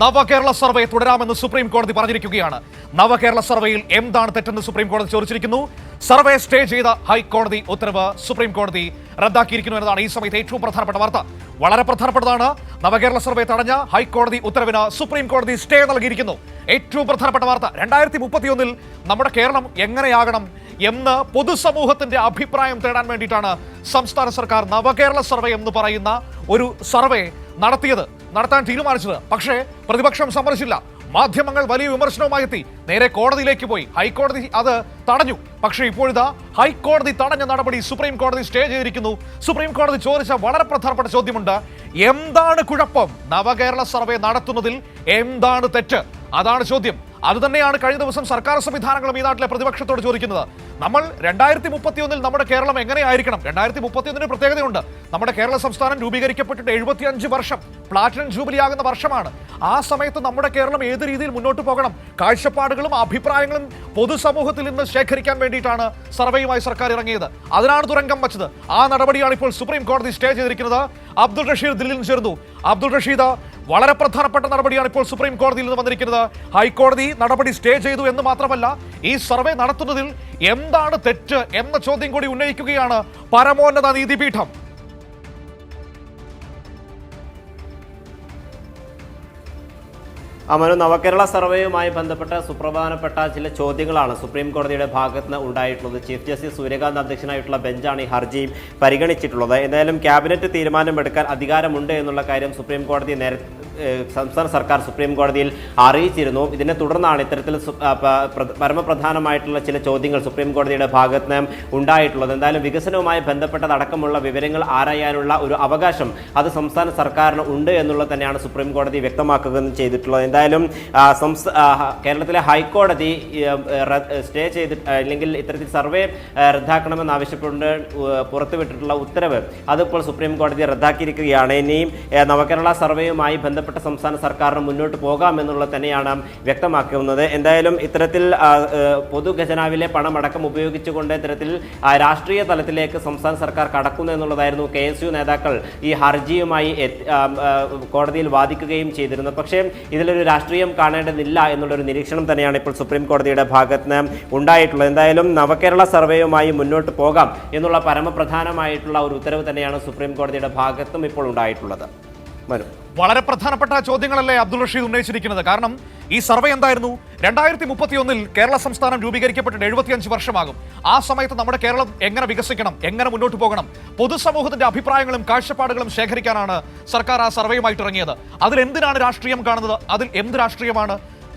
നവകേരള survey തുടരാമെന്ന് supreme കോടതി പറഞ്ഞിരിക്കുകയാണ്. നവകേരള സർവേയിൽ എന്താണ് തെറ്റെന്ന് സുപ്രീം കോടതി ചോദിച്ചിരിക്കുന്നു. സർവേ സ്റ്റേ ചെയ്ത ഹൈക്കോടതി ഉത്തരവ് സുപ്രീം കോടതി റദ്ദാക്കിയിരിക്കുന്നു എന്നതാണ് ഈ സമയത്ത് ഏറ്റവും പ്രധാനപ്പെട്ട വാർത്ത. വളരെ പ്രധാനപ്പെട്ടതാണ്. നവകേരള സർവേ തടഞ്ഞ ഹൈക്കോടതി ഉത്തരവിന് സുപ്രീം കോടതി സ്റ്റേ നൽകിയിരിക്കുന്നു. ഏറ്റവും പ്രധാനപ്പെട്ട വാർത്ത. 2031 നമ്മുടെ കേരളം എങ്ങനെയാകണം എന്ന് പൊതുസമൂഹത്തിന്റെ അഭിപ്രായം തേടാൻ വേണ്ടിയിട്ടാണ് സംസ്ഥാന സർക്കാർ നവകേരള സർവേ എന്ന് പറയുന്ന ഒരു സർവേ നടത്താൻ തീരുമാനിച്ചത്. പക്ഷേ പ്രതിപക്ഷം സമ്മതിച്ചില്ല. മാധ്യമങ്ങൾ വലിയ വിമർശനവുമായി എത്തി. നേരെ കോടതിയിലേക്ക് പോയി. ഹൈക്കോടതി അത് തടഞ്ഞു. പക്ഷേ ഇപ്പോഴിതാ ഹൈക്കോടതി തടഞ്ഞ നടപടി സുപ്രീം കോടതി സ്റ്റേ ചെയ്തിരിക്കുന്നു. സുപ്രീം കോടതി ചോദിച്ച വളരെ പ്രധാനപ്പെട്ട ചോദ്യമുണ്ട്. എന്താണ് കുഴപ്പം? നവകേരള സർവേ നടത്തുന്നതിൽ എന്താണ് തെറ്റ്? അതാണ് ചോദ്യം. അതുതന്നെയാണ് കഴിഞ്ഞ ദിവസം സർക്കാർ സംവിധാനങ്ങളും ഈ നാട്ടിലെ പ്രതിപക്ഷത്തോട് ചോദിക്കുന്നത്. നമ്മൾ 2031 നമ്മുടെ കേരളം എങ്ങനെയായിരിക്കണം? 2031 പ്രത്യേകതയുണ്ട്. നമ്മുടെ കേരള സംസ്ഥാനം രൂപീകരിക്കപ്പെട്ടിട്ട് 75 വർഷം, പ്ലാറ്റിനം ജൂബിലി ആകുന്ന വർഷമാണ്. ആ സമയത്ത് നമ്മുടെ കേരളം ഏത് രീതിയിൽ മുന്നോട്ട് പോകണം, കാഴ്ചപ്പാടുകളും അഭിപ്രായങ്ങളും പൊതുസമൂഹത്തിൽ നിന്ന് ശേഖരിക്കാൻ വേണ്ടിയിട്ടാണ് സർവേയുമായി സർക്കാർ ഇറങ്ങിയത്. അതിനാണ് തുരങ്കം വച്ചത്. ആ നടപടിയാണ് ഇപ്പോൾ സുപ്രീം കോടതി സ്റ്റേ ചെയ്തിരിക്കുന്നത്. അബ്ദുൾ റഷീദ് ദില്ലിയിൽ ചേർന്നു. അബ്ദുൾ റഷീദ്, വളരെ പ്രധാനപ്പെട്ട നടപടിയാണ് ഇപ്പോൾ സുപ്രീം കോടതിയിൽ നിന്ന് വന്നിരിക്കുന്നത്. ഹൈക്കോടതി നടപടി സ്റ്റേ ചെയ്തു എന്ന് മാത്രമല്ല, ഈ സർവേ നടത്തുന്നതിൽ എന്താണ് തെറ്റ് എന്ന ചോദ്യം കൂടി ഉന്നയിക്കുകയാണ് പരമോന്നത നീതിപീഠം. മനു, നവകേരള സർവേയുമായി ബന്ധപ്പെട്ട സുപ്രധാനപ്പെട്ട ചില ചോദ്യങ്ങളാണ് സുപ്രീം കോടതിയുടെ ഭാഗത്ത് നിന്ന് ഉണ്ടായിട്ടുള്ളത്. ചീഫ് ജസ്റ്റിസ് സൂര്യകാന്ത് അധ്യക്ഷനായിട്ടുള്ള ബെഞ്ചാണ് ഈ ഹർജി പരിഗണിച്ചിട്ടുള്ളത്. എന്തായാലും ക്യാബിനറ്റ് തീരുമാനമെടുക്കാൻ അധികാരമുണ്ട് എന്നുള്ള കാര്യം സുപ്രീം കോടതി സംസ്ഥാന സർക്കാർ സുപ്രീം കോടതിയിൽ അറിയിച്ചിരുന്നു. ഇതിനെ തുടർന്നാണ് ഇത്തരത്തിൽ പരമപ്രധാനമായിട്ടുള്ള ചില ചോദ്യങ്ങൾ സുപ്രീം കോടതിയുടെ ഭാഗത്ത് നിന്ന് ഉണ്ടായിട്ടുള്ളത്. എന്തായാലും വികസനവുമായി ബന്ധപ്പെട്ടതടക്കമുള്ള വിവരങ്ങൾ ആരായാനുള്ള ഒരു അവകാശം അത് സംസ്ഥാന സർക്കാരിന് ഉണ്ട് എന്നുള്ളത് തന്നെയാണ് സുപ്രീം കോടതി വ്യക്തമാക്കുകയും ചെയ്തിട്ടുള്ളത്. എന്തായാലും കേരളത്തിലെ ഹൈക്കോടതി സ്റ്റേ ചെയ്തിട്ട് അല്ലെങ്കിൽ ഇത്തരത്തിൽ സർവേ റദ്ദാക്കണമെന്ന് ആവശ്യപ്പെട്ട് പുറത്തുവിട്ടിട്ടുള്ള ഉത്തരവ് അതിപ്പോൾ സുപ്രീം കോടതി റദ്ദാക്കിയിരിക്കുകയാണ്. ഇനിയും നവകേരള സർവേയുമായി ബന്ധപ്പെട്ട സംസ്ഥാന സർക്കാരിന് മുന്നോട്ട് പോകാമെന്നുള്ളത് തന്നെയാണ് വ്യക്തമാക്കുന്നത്. എന്തായാലും ഇത്തരത്തിൽ പൊതുഖജനാവിലെ പണമടക്കം ഉപയോഗിച്ചുകൊണ്ട് ഇത്തരത്തിൽ രാഷ്ട്രീയ തലത്തിലേക്ക് സംസ്ഥാന സർക്കാർ കടക്കുന്നു എന്നുള്ളതായിരുന്നു KSU നേതാക്കൾ ഈ ഹർജിയുമായി കോടതിയിൽ വാദിക്കുകയും ചെയ്തിരുന്നത്. പക്ഷേ ഇതിലൊരു രാഷ്ട്രീയം കാണേണ്ടതില്ല എന്നുള്ളൊരു നിരീക്ഷണം തന്നെയാണ് ഇപ്പോൾ സുപ്രീം കോടതിയുടെ ഭാഗത്ത് നിന്ന് ഉണ്ടായിട്ടുള്ളത്. എന്തായാലും നവകേരള സർവേയുമായി മുന്നോട്ട് പോകാം എന്നുള്ള പരമപ്രധാനമായിട്ടുള്ള ഒരു ഉത്തരവ് തന്നെയാണ് സുപ്രീം കോടതിയുടെ ഭാഗത്തും ഇപ്പോൾ ഉണ്ടായിട്ടുള്ളത്. വളരെ പ്രധാനപ്പെട്ട ചോദ്യങ്ങളല്ലേ അബ്ദുൾ റഷീദ് ഉന്നയിച്ചിരിക്കുന്നത്. കാരണം ഈ സർവേ എന്തായിരുന്നു? 2031 കേരള സംസ്ഥാനം രൂപീകരിക്കപ്പെട്ടിട്ട് 75 വർഷമാകും. ആ സമയത്ത് നമ്മുടെ കേരളം എങ്ങനെ വികസിക്കണം, എങ്ങനെ മുന്നോട്ട് പോകണം, പൊതുസമൂഹത്തിന്റെ അഭിപ്രായങ്ങളും കാഴ്ചപ്പാടുകളും ശേഖരിക്കാനാണ് സർക്കാർ ആ സർവേയുമായിട്ട് ഇറങ്ങിയത്. അതിൽ എന്തിനാണ് രാഷ്ട്രീയം കാണുന്നത്? അതിൽ എന്ത് രാഷ്ട്രീയമാണ്?